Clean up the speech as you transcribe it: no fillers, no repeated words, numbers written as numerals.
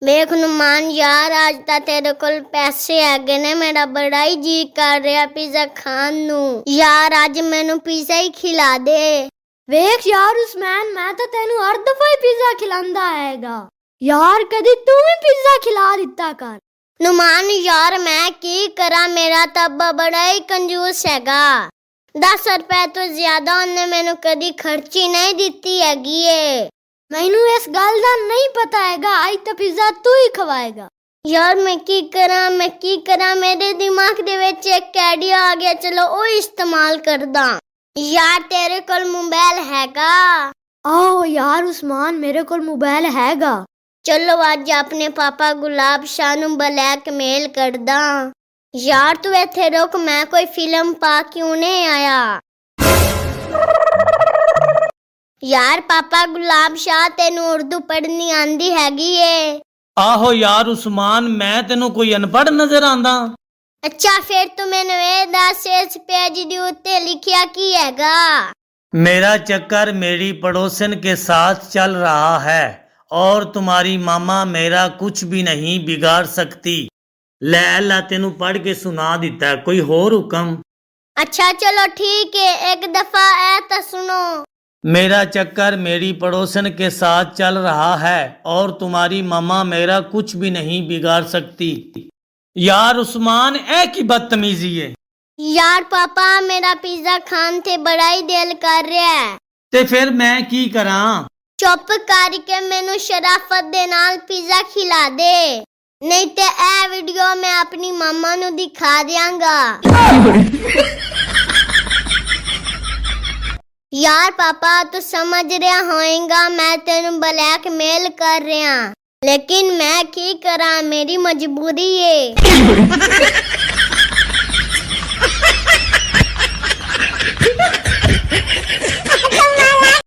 ਵੇਖ ਨੂਮਾਨ ਯਾਰ ਅੱਜ ਤਾਂ ਤੇਰੇ ਕੋਲ ਪੈਸੇ ਹੈਗੇ ਨੇ। ਮੇਰਾ ਬੜਾ ਹੀ ਜੀ ਕਰ ਰਿਹਾ ਪੀਜ਼ਾ ਖਾਣ ਨੂੰ। ਯਾਰ ਅੱਜ ਮੈਨੂੰ ਪੀਜ਼ਾ ਹੀ ਖਿਲਾ ਦੇ। ਵੇਖ ਯਾਰ ਉਸਮਾਨ, ਮੈਂ ਤਾਂ ਤੈਨੂੰ ਹਰ ਦਫਾ ਹੀ ਪੀਜ਼ਾ ਖਿਲਾਉਂਦਾ ਹੈਗਾ ਯਾਰ, ਕਦੀ ਤੂੰ ਵੀ ਪੀਜ਼ਾ ਖਿਲਾ ਦਿੱਤਾ ਕਰ। ਨੂਮਾਨ ਯਾਰ ਮੈਂ ਕੀ ਕਰਾਂ, ਮੇਰਾ ਤਾਂ ਅੱਬਾ ਬੜਾ ਹੀ ਕੰਜੂਸ ਹੈਗਾ। 10 ਰੁਪਏ ਤੋਂ ਜ਼ਿਆਦਾ ਉਹਨੇ ਮੈਨੂੰ ਕਦੀ ਖਰਚੀ ਨਹੀਂ ਦਿੱਤੀ ਹੈਗੀ ਏ। ਮੈਨੂੰ ਇਸ ਗੱਲ ਦਾ ਨਹੀਂ ਪਤਾ ਹੈਗਾ, ਅੱਜ ਤਾਂ ਪੀਜ਼ਾ ਤੂੰ ਹੀ ਖਵਾਏਗਾ। ਯਾਰ ਮੈਂ ਕੀ ਕਰਾਂ, ਮੇਰੇ ਦਿਮਾਗ ਦੇ ਵਿੱਚ ਇੱਕ ਆਈਡੀਆ ਆ ਗਿਆ, ਚਲੋ ਉਹ ਇਸਤੇਮਾਲ ਕਰਦਾ। ਯਾਰ ਤੇਰੇ ਕੋਲ ਮੋਬਾਈਲ ਹੈਗਾ? ਆਹੋ ਯਾਰ ਉਸਮਾਨ, ਮੇਰੇ ਕੋਲ ਮੋਬਾਈਲ ਹੈਗਾ। ਚਲੋ ਅੱਜ ਆਪਣੇ ਪਾਪਾ ਗੁਲਾਬ ਸ਼ਾਹ ਨੂੰ ਬਲੈਕਮੇਲ ਕਰਦਾ। ਯਾਰ ਤੂੰ ਇੱਥੇ ਰੁਕ, ਮੈਂ ਕੋਈ ਫਿਲਮ ਪਾ ਕਿਉਂ ਨਹੀਂ ਆਇਆ। ਯਾਰ ਪਾਪਾ ਗੁਲਾਬ ਸ਼ਾਹ ਤੈਨੂੰ ਉਰਦੂ ਪੜ੍ਹਨੀ ਆਂਦੀ ਹੈਗੀ ਏ? ਆਹੋ ਯਾਰ ਉਸਮਾਨ, ਮੈਂ ਤੈਨੂੰ ਕੋਈ ਅਨਪੜ੍ਹ ਨਜ਼ਰ ਆਂਦਾ? ਅੱਛਾ ਫਿਰ ਤੂੰ ਮੈਨੂੰ ਇਹ ਦੱਸ, ਇਸ पेज ਦੇ ਉੱਤੇ ਲਿਖਿਆ ਕੀ ਹੈਗਾ? मेरा चक्कर मेरी पड़ोसन के साथ चल रहा है और तुम्हारी मामा मेरा कुछ भी नहीं बिगाड़ सकती। ले अल्लाह तेनू पढ़ के सुना दिता है, कोई होर हुक्म? अच्छा चलो ठीक है, एक दफा ऐ तो सुनो। मेरा चक्कर मेरी पड़ोसन के साथ चल रहा है और तुम्हारी मामा मेरा कुछ भी नहीं बिगाड़ सकती। यार उस्मान, ऐ की बदतमीजी है। यार पापा मेरा पिज्जा खान ते बड़ा ही दिल कर रहा है। ते फिर मैं की करा? चुप करके मैनू शराफत दे नाल पिज्जा खिला दे, नहीं ते ए वीडियो मैं अपनी मामा नू दिखा दियांगा। यार पापा तू समझ रहा होएगा मैं तेनू ब्लैकमेल कर रहा, लेकिन मैं की करा, मेरी मजबूरी है।